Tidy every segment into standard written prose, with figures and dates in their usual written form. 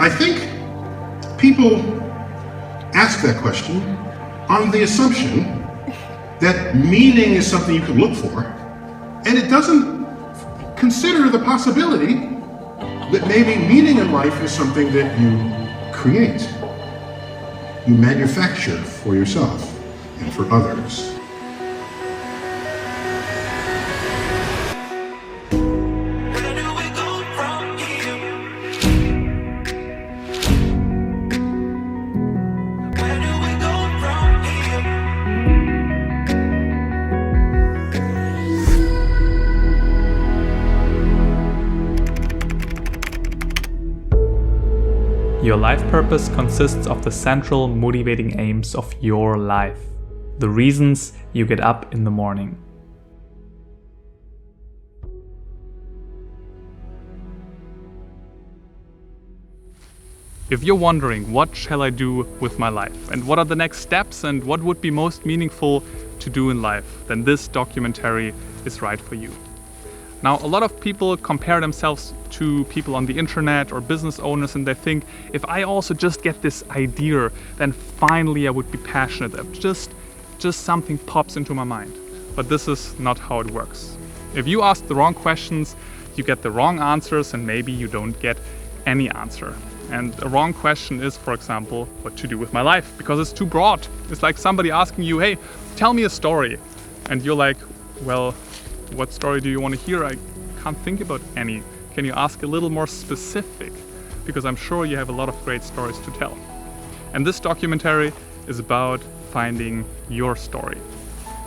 I think people ask that question on the assumption that meaning is something you can look for, and it doesn't consider the possibility that maybe meaning in life is something that you create, you manufacture for yourself and for others. Your life purpose consists of the central motivating aims of your life, the reasons you get up in the morning. If you're wondering, what shall I do with my life, and what are the next steps, and what would be most meaningful to do in life, then this documentary is right for you. Now, a lot of people compare themselves to people on the internet or business owners, and they think, if I also just get this idea, then finally I would be passionate. Just something pops into my mind. But this is not how it works. If you ask the wrong questions, you get the wrong answers, and maybe you don't get any answer. And a wrong question is, for example, what to do with my life, because it's too broad. It's like somebody asking you, hey, tell me a story. And you're like, well, what story do you want to hear? I can't think about any. Can you ask a little more specific? Because I'm sure you have a lot of great stories to tell. And this documentary is about finding your story.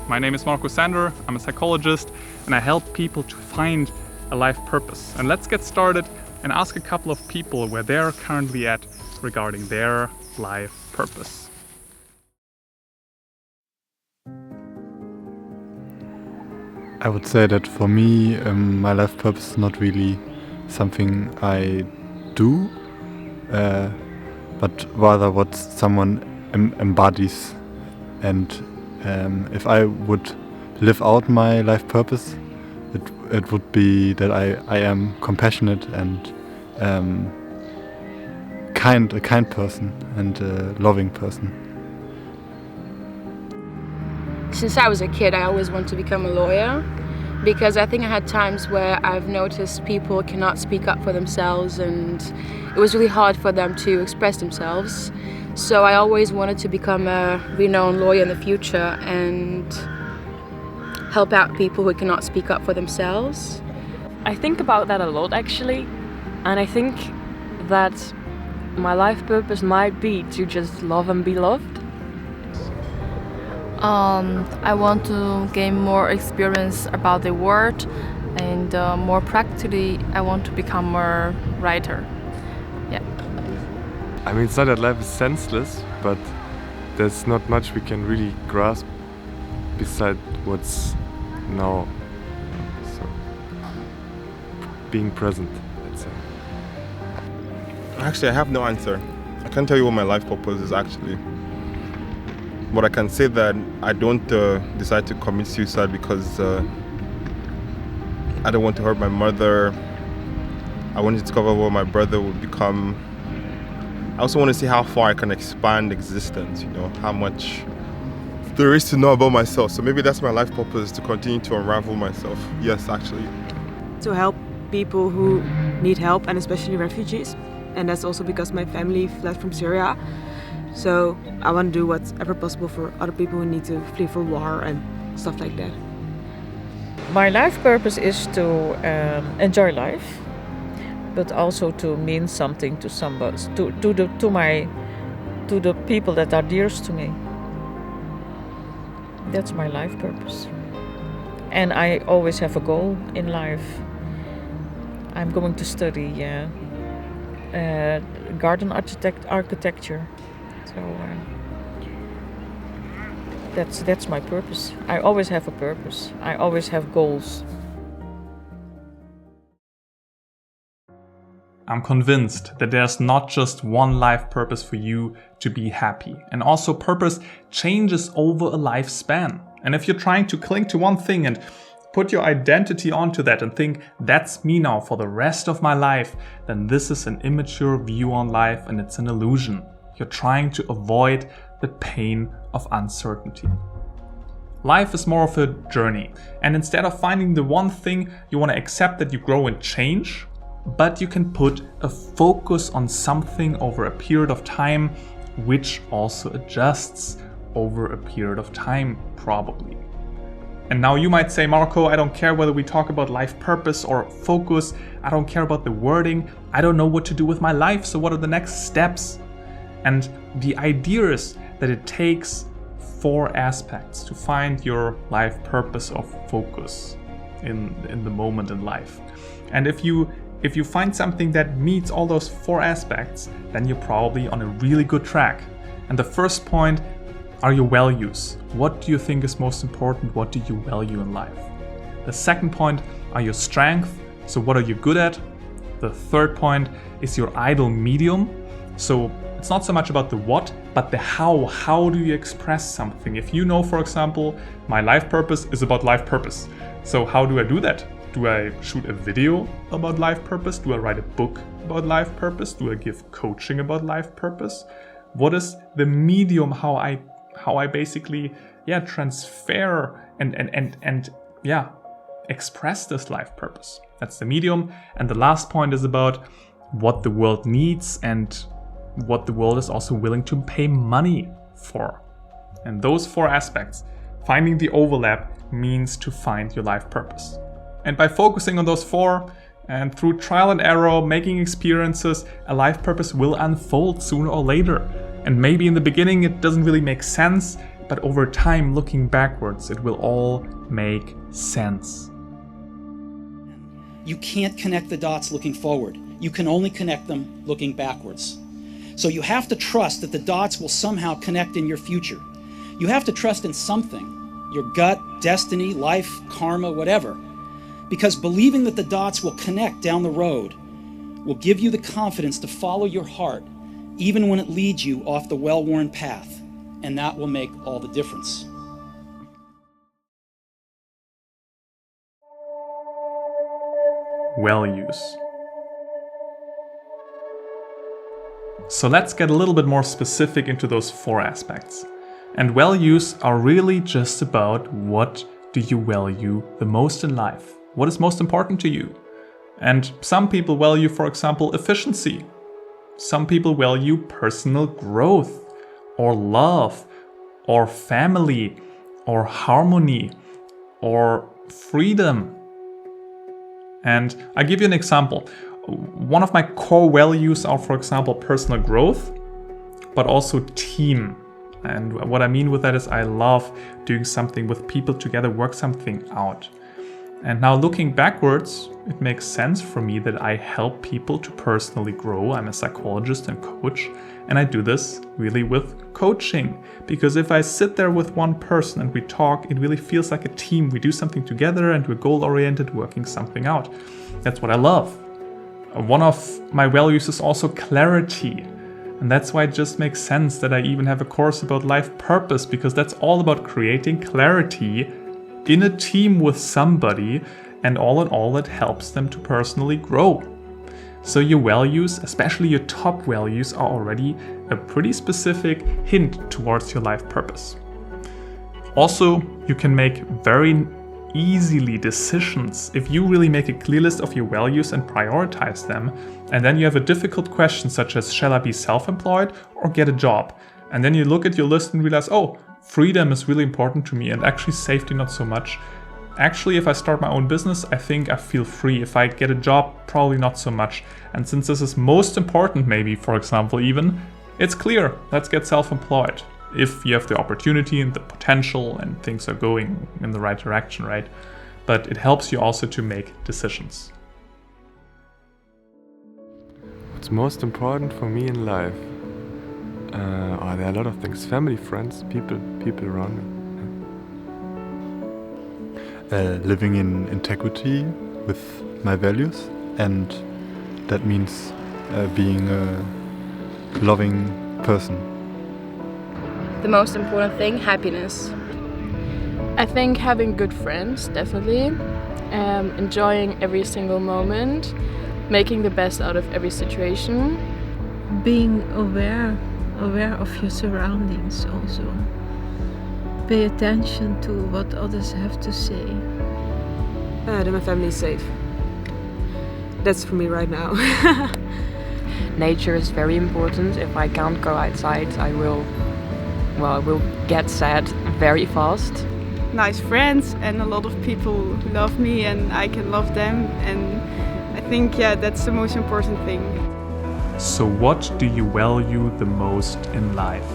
My name is Marco Sander, I'm a psychologist, and I help people to find a life purpose. And let's get started and ask a couple of people where they're currently at regarding their life purpose. I would say that for me, my life purpose is not really something I do, but rather what someone embodies. And if I would live out my life purpose, it would be that I am compassionate and a kind person and a loving person. Since I was a kid, I always wanted to become a lawyer, because I think I had times where I've noticed people cannot speak up for themselves, and it was really hard for them to express themselves. So I always wanted to become a renowned lawyer in the future and help out people who cannot speak up for themselves. I think about that a lot, actually, and I think that my life purpose might be to just love and be loved. I want to gain more experience about the world, and more practically, I want to become a writer. Yeah. I mean, it's not that life is senseless, but there's not much we can really grasp beside what's now. So, being present, let's say. Actually, I have no answer. I can't tell you what my life purpose is actually. But I can say that I don't decide to commit suicide because I don't want to hurt my mother. I want to discover what my brother would become. I also want to see how far I can expand existence, how much there is to know about myself. So maybe that's my life purpose, to continue to unravel myself. Yes, actually. To help people who need help, and especially refugees. And that's also because my family fled from Syria. So I want to do whatever possible for other people who need to flee from war and stuff like that. My life purpose is to enjoy life, but also to mean something to somebody, to the people that are dearest to me. That's my life purpose. And I always have a goal in life. I'm going to study garden architecture. So that's my purpose. I always have a purpose. I always have goals. I'm convinced that there's not just one life purpose for you to be happy. And also purpose changes over a lifespan. And if you're trying to cling to one thing and put your identity onto that and think, that's me now for the rest of my life, then this is an immature view on life and it's an illusion. You're trying to avoid the pain of uncertainty. Life is more of a journey, and instead of finding the one thing, you want to accept that you grow and change, but you can put a focus on something over a period of time, which also adjusts over a period of time, probably. And now you might say, Marco, I don't care whether we talk about life purpose or focus, I don't care about the wording, I don't know what to do with my life, so what are the next steps? And the idea is that it takes 4 aspects to find your life purpose or focus in the moment in life. And if you find something that meets all those 4 aspects, then you're probably on a really good track. And the first point are your values. What do you think is most important? What do you value in life? The second point are your strengths. So what are you good at? The third point is your ideal medium. So it's not so much about the what, but the how. How do you express something? If you know, for example, my life purpose is about life purpose. So how do I do that? Do I shoot a video about life purpose? Do I write a book about life purpose? Do I give coaching about life purpose? What is the medium how I basically transfer and express this life purpose? That's the medium. And the last point is about what the world needs and what the world is also willing to pay money for. And those 4 aspects, finding the overlap means to find your life purpose. And by focusing on those 4 and through trial and error, making experiences, a life purpose will unfold sooner or later. And maybe in the beginning it doesn't really make sense, but over time, looking backwards, it will all make sense. You can't connect the dots looking forward. You can only connect them looking backwards. So you have to trust that the dots will somehow connect in your future. You have to trust in something, your gut, destiny, life, karma, whatever. Because believing that the dots will connect down the road will give you the confidence to follow your heart, even when it leads you off the well-worn path. And that will make all the difference. Values. So let's get a little bit more specific into those 4 aspects. And values are really just about what do you value the most in life? What is most important to you? And some people value, for example, efficiency. Some people value personal growth, or love, or family, or harmony, or freedom. And I give you an example. One of my core values are, for example, personal growth, but also team. And what I mean with that is I love doing something with people together, work something out. And now looking backwards, it makes sense for me that I help people to personally grow. I'm a psychologist and coach, and I do this really with coaching. Because if I sit there with one person and we talk, it really feels like a team. We do something together and we're goal-oriented, working something out. That's what I love. One of my values is also clarity. And that's why it just makes sense that I even have a course about life purpose, because that's all about creating clarity in a team with somebody, and all in all, it helps them to personally grow. So your values, especially your top values, are already a pretty specific hint towards your life purpose. Also, you can make very easily decisions if you really make a clear list of your values and prioritize them, and then you have a difficult question such as, shall I be self-employed or get a job? And then you look at your list and realize, oh, freedom is really important to me, and actually safety not so much. Actually, if I start my own business, I think I feel free. If I get a job, probably not so much. And since this is most important, maybe, for example, even, it's clear, let's get self-employed. If you have the opportunity and the potential and things are going in the right direction, right? But it helps you also to make decisions. What's most important for me in life? There are a lot of things. Family, friends, people around me. Living in integrity with my values, and that means being a loving person. The most important thing, happiness. I think having good friends, definitely. Enjoying every single moment, making the best out of every situation. Being aware of your surroundings also. Pay attention to what others have to say. That my family is safe. That's for me right now. Nature is very important. If I can't go outside, I will get sad very fast. Nice friends and a lot of people who love me and I can love them, and I think that's the most important thing. So what do you value the most in life?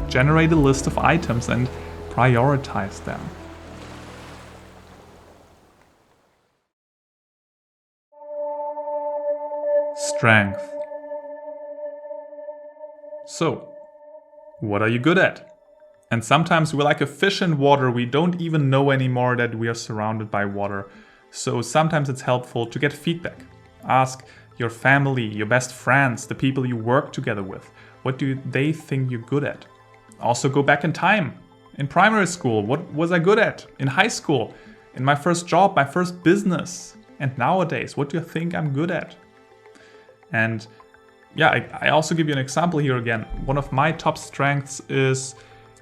Generate a list of items and prioritize them. Strength. So, what are you good at? And sometimes we're like a fish in water, we don't even know anymore that we are surrounded by water. So sometimes it's helpful to get feedback. Ask your family, your best friends, the people you work together with. What do they think you're good at? Also go back in time. In primary school, what was I good at? In high school, in my first job, my first business. And nowadays, what do you think I'm good at? And I also give you an example here again. One of my top strengths is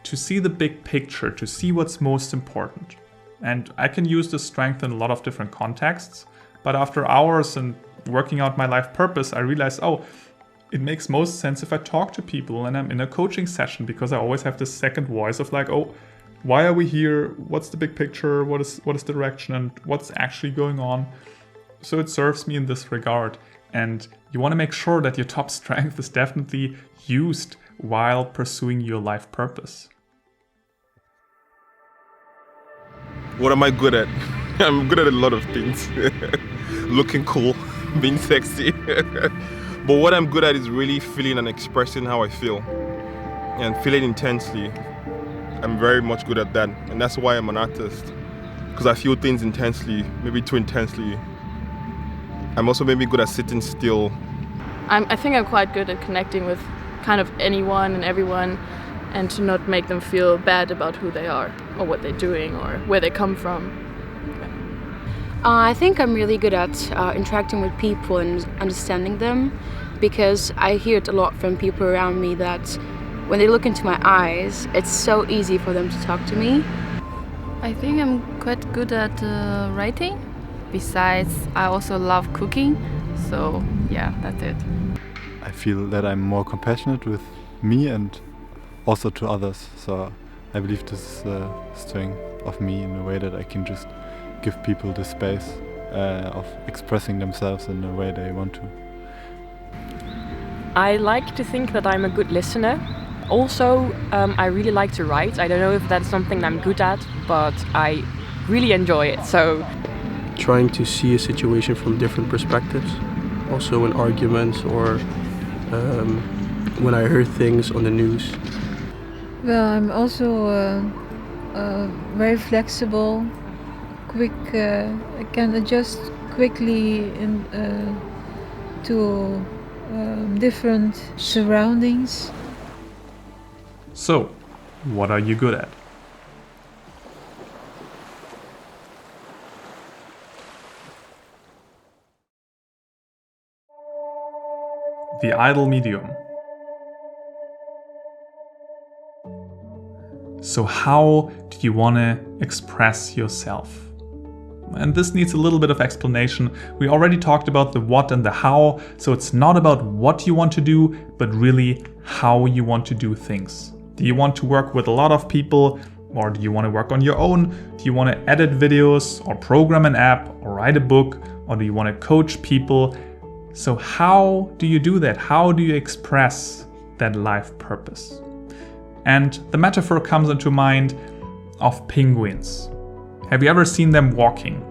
to see the big picture, to see what's most important. And I can use this strength in a lot of different contexts. But after hours and working out my life purpose, I realized, it makes most sense if I talk to people and I'm in a coaching session, because I always have this second voice of like, why are we here? What's the big picture? What is the direction and what's actually going on? So it serves me in this regard. And you want to make sure that your top strength is definitely used while pursuing your life purpose. What am I good at? I'm good at a lot of things. Looking cool, being sexy. But what I'm good at is really feeling and expressing how I feel. And feeling intensely. I'm very much good at that. And that's why I'm an artist. Because I feel things intensely, maybe too intensely. I'm also maybe good at sitting still. I think I'm quite good at connecting with kind of anyone and everyone, and to not make them feel bad about who they are or what they're doing or where they come from. I think I'm really good at interacting with people and understanding them, because I hear it a lot from people around me that when they look into my eyes, it's so easy for them to talk to me. I think I'm quite good at writing. Besides, I also love cooking, so that's it. I feel that I'm more compassionate with me and also to others. So I believe this is a strength of me in a way that I can just give people the space of expressing themselves in the way they want to. I like to think that I'm a good listener. Also, I really like to write. I don't know if that's something I'm good at, but I really enjoy it. So, trying to see a situation from different perspectives, also in arguments or when I hear things on the news. Well, I'm also very flexible, quick. I can adjust quickly to different surroundings. So, what are you good at? The idle medium. So how do you want to express yourself? And this needs a little bit of explanation. We already talked about the what and the how, so it's not about what you want to do, but really how you want to do things. Do you want to work with a lot of people, or do you want to work on your own? Do you want to edit videos, or program an app, or write a book, or do you want to coach people? So how do you do that? How do you express that life purpose? And the metaphor comes into mind of penguins. Have you ever seen them walking?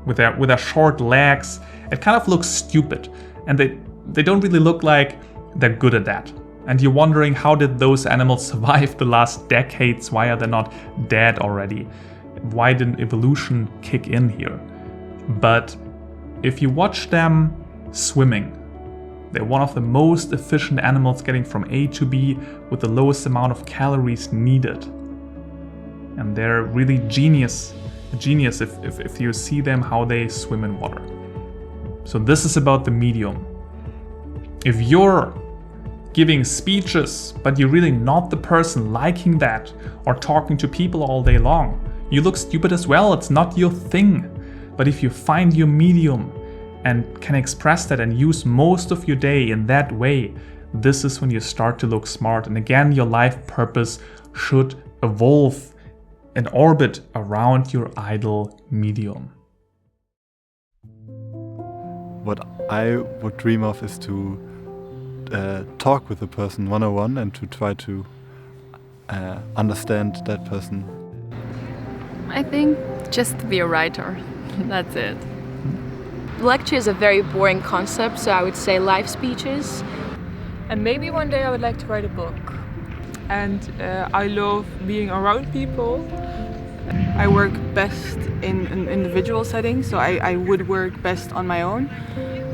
With their short legs. It kind of looks stupid, and they don't really look like they're good at that. And you're wondering, how did those animals survive the last decades? Why are they not dead already? Why didn't evolution kick in here? But if you watch them swimming, they're one of the most efficient animals getting from A to B with the lowest amount of calories needed. and they're really genius if you see them how they swim in water. So this is about the medium. If you're giving speeches, but you're really not the person liking that or talking to people all day long, you look stupid as well. It's not your thing. But if you find your medium and can express that and use most of your day in that way, this is when you start to look smart. And again, your life purpose should evolve and orbit around your ideal medium. What I would dream of is to talk with a person one-on-one and to try to understand that person. I think just to be a writer. That's it. Lecture is a very boring concept, so I would say life speeches. And maybe one day I would like to write a book. And I love being around people. I work best in an individual setting, so I would work best on my own.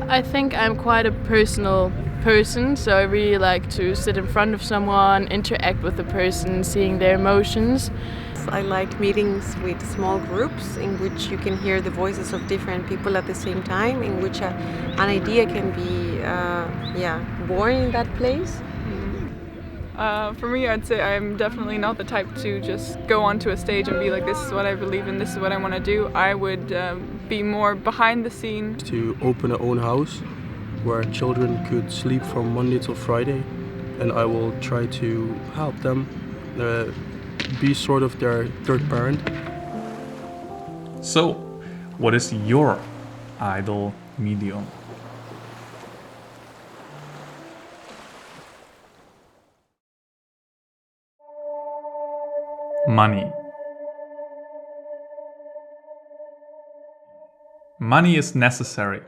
I think I'm quite a personal person, so I really like to sit in front of someone, interact with the person, seeing their emotions. I like meetings with small groups in which you can hear the voices of different people at the same time, in which an idea can be born in that place. For me, I'd say I'm definitely not the type to just go onto a stage and be like, this is what I believe in, this is what I want to do. I would be more behind the scenes. To open our own house where children could sleep from Monday till Friday, and I will try to help them be sort of their third parent. So, what is your ideal medium? Money. Money is necessary,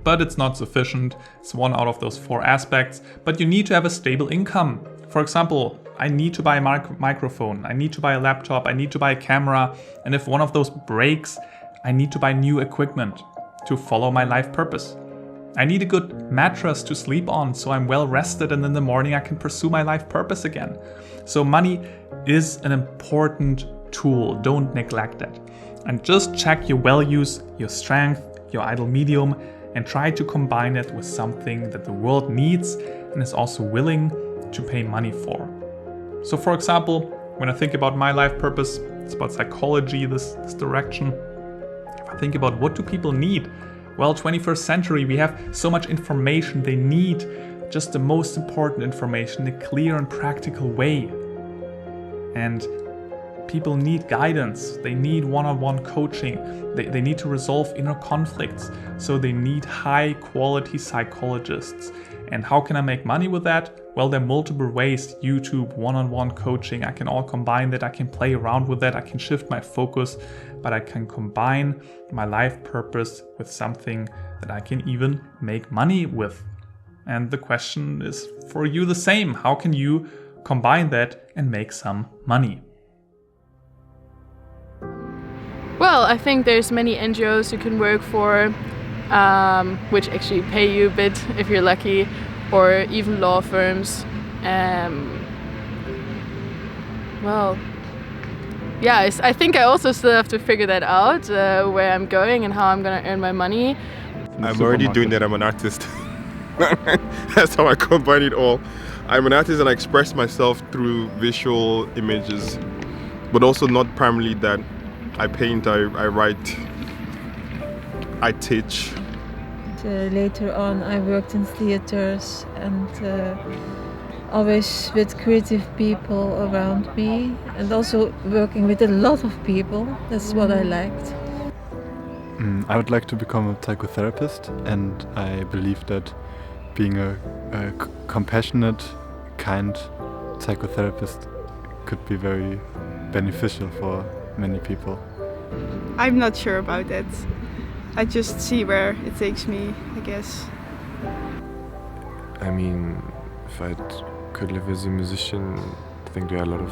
but it's not sufficient. It's one out of those 4 aspects, but you need to have a stable income. For example, I need to buy a microphone, I need to buy a laptop, I need to buy a camera, and if one of those breaks, I need to buy new equipment to follow my life purpose. I need a good mattress to sleep on so I'm well rested and in the morning I can pursue my life purpose again. So money is an important tool, don't neglect it. And just check your values, your strength, your ideal medium, and try to combine it with something that the world needs and is also willing to pay money for. So for example, when I think about my life purpose, it's about psychology, this direction. If I think about what do people need? Well, 21st century, we have so much information. They need just the most important information in a clear and practical way. And people need guidance. They need one-on-one coaching. They need to resolve inner conflicts. So they need high quality psychologists. And how can I make money with that? Well, there are multiple ways. YouTube, one-on-one coaching. I can all combine that. I can play around with that. I can shift my focus, but I can combine my life purpose with something that I can even make money with. And the question is for you the same. How can you combine that and make some money? Well, I think there's many NGOs you can work for, which actually pay you a bit if you're lucky, or even law firms. I think I also still have to figure that out, where I'm going and how I'm going to earn my money. I'm already doing that. I'm an artist. That's how I combine it all. I'm an artist and I express myself through visual images, but also not primarily that. I paint, I write, I teach. Later on I worked in theaters and always with creative people around me, and also working with a lot of people. That's what I liked. I would like to become a psychotherapist, and I believe that being a compassionate, kind psychotherapist could be very beneficial for many people. I'm not sure about that. I just see where it takes me, I guess. I mean, if I could live as a musician, I think there are a lot of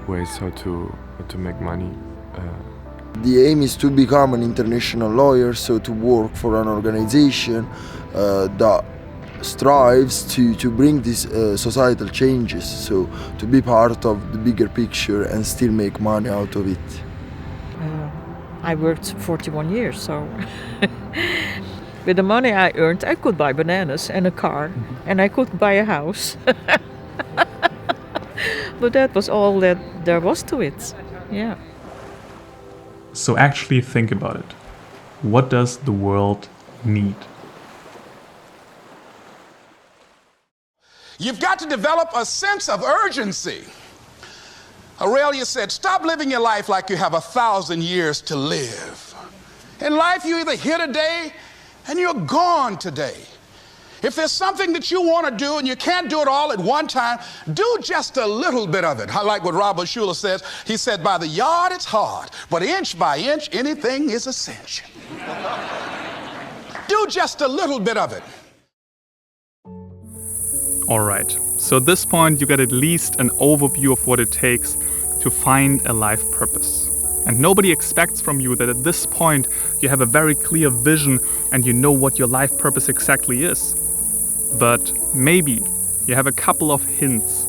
ways how to make money. The aim is to become an international lawyer, so to work for an organization that strives to bring these societal changes, so to be part of the bigger picture and still make money out of it. I worked 41 years, so with the money I earned, I could buy bananas and a car, and I could buy a house. But that was all that there was to it. Yeah. So actually think about it. What does the world need? You've got to develop a sense of urgency. Aurelia said, stop living your life like you have 1,000 years to live. In life, you're either here today and you're gone today. If there's something that you want to do and you can't do it all at one time, do just a little bit of it. I like what Robert Schuller says. He said, by the yard it's hard, but inch by inch, anything is a cinch. Do just a little bit of it. Alright, so at this point you get at least an overview of what it takes to find a life purpose. And nobody expects from you that at this point you have a very clear vision and you know what your life purpose exactly is. But maybe you have a couple of hints.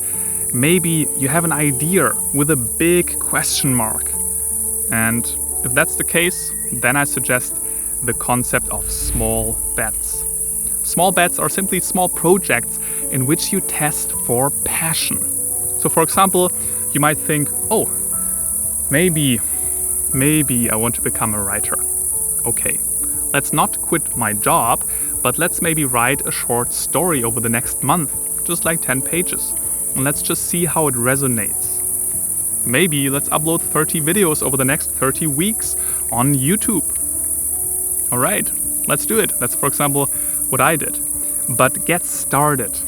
Maybe you have an idea with a big question mark. And if that's the case, then I suggest the concept of small bets. Small bets are simply small projects in which you test for passion. So for example, you might think, oh, maybe I want to become a writer. Okay, let's not quit my job, but let's maybe write a short story over the next month, just like 10 pages. And let's just see how it resonates. Maybe let's upload 30 videos over the next 30 weeks on YouTube. All right, let's do it. That's, for example, what I did. But get started.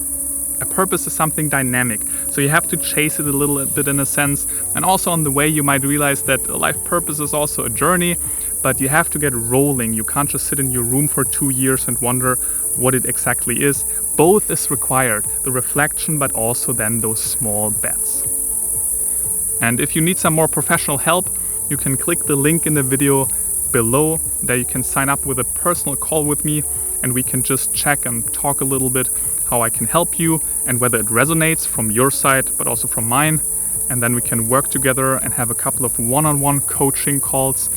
A purpose is something dynamic, so you have to chase it a little bit in a sense. And also on the way you might realize that a life purpose is also a journey, but you have to get rolling. You can't just sit in your room for 2 years and wonder what it exactly is. Both is required, the reflection, but also then those small bets. And if you need some more professional help, you can click the link in the video below. There you can sign up with a personal call with me, and we can just check and talk a little bit how I can help you and whether it resonates from your side, but also from mine. And then we can work together and have a couple of one-on-one coaching calls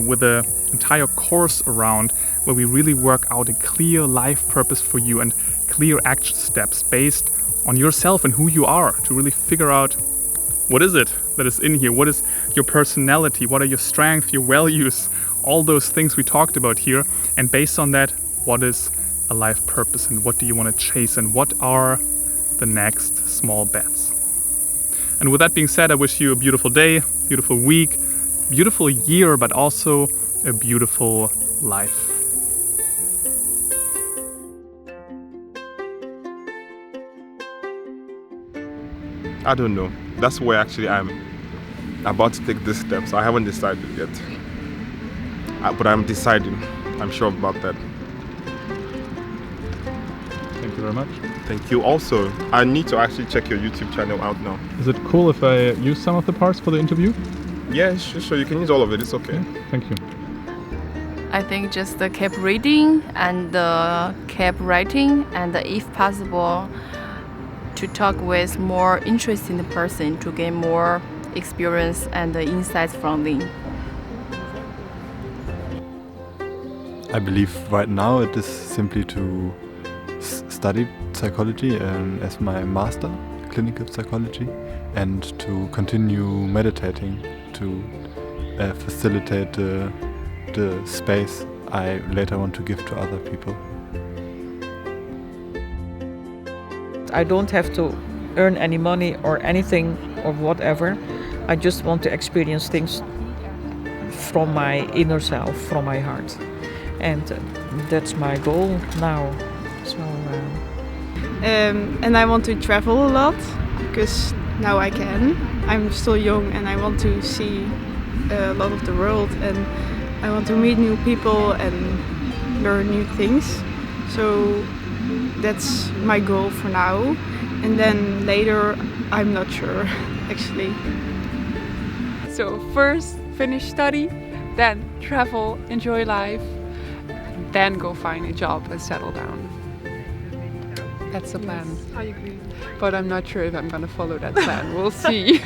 with an entire course around where we really work out a clear life purpose for you and clear action steps based on yourself and who you are to really figure out what is it that is in here, what is your personality, what are your strengths, your values, all those things we talked about here. And based on that, what is a life purpose and what do you want to chase and what are the next small bets. And with that being said, I wish you a beautiful day, beautiful week, beautiful year, but also a beautiful life. I don't know. That's where actually I'm about to take this step. So I haven't decided yet. But I'm deciding. I'm sure about that. Thank you very much. Thank you. Also, I need to actually check your YouTube channel out now. Is it cool if I use some of the parts for the interview? Yeah, sure. You can use all of it. It's okay. Yeah, thank you. I think just keep reading and keep writing, and if possible, to talk with more interesting person to gain more experience and insights from them. I believe right now it is simply to study psychology as my master, clinical psychology, and to continue meditating to facilitate the space I later want to give to other people. I don't have to earn any money or anything or whatever. I just want to experience things from my inner self, from my heart. And that's my goal now. So, and I want to travel a lot because now I can. I'm still young and I want to see a lot of the world, and I want to meet new people and learn new things. So that's my goal for now. And then later, I'm not sure actually. So first finish study, then travel, enjoy life, then go find a job and settle down. That's the plan. I agree. But I'm not sure if I'm going to follow that plan. We'll see.